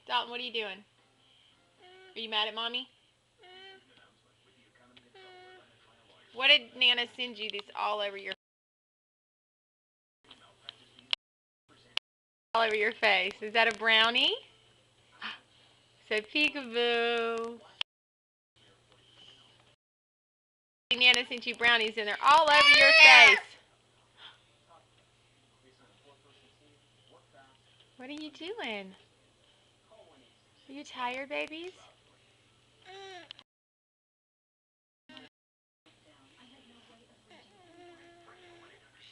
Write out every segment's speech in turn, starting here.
Dalton, what are you doing? Are you mad at Mommy? What did Nana send you that's all over your face? Is that a brownie? So peekaboo. Nana sent you brownies and they're all over your face. What are you doing? Are you tired, babies?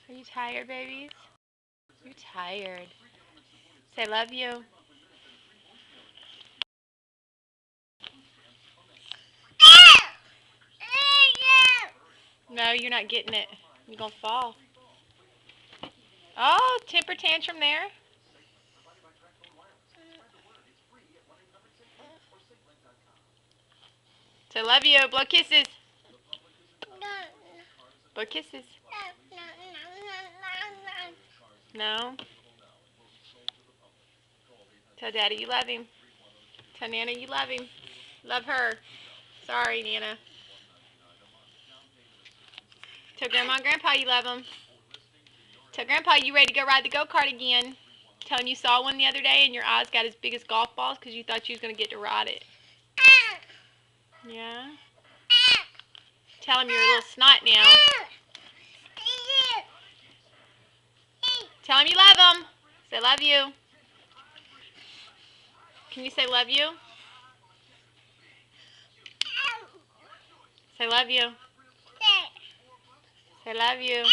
Are you tired, babies? You're tired. Say love you. No, you're not getting it. You're going to fall. Oh, temper tantrum there. Say love you. Blow kisses. Blow kisses. No. Tell Daddy you love him. Tell Nana you love him. Love her. Sorry, Nana. Tell Grandma and Grandpa you love them. Tell Grandpa you ready to go ride the go-kart again. Tell him you saw one the other day and your eyes got as big as golf balls because you thought you was going to get to ride it. Yeah? Tell him you're a little snot now. Tell him you love him. Say love you. Can you say love you? Say love you. Say love you.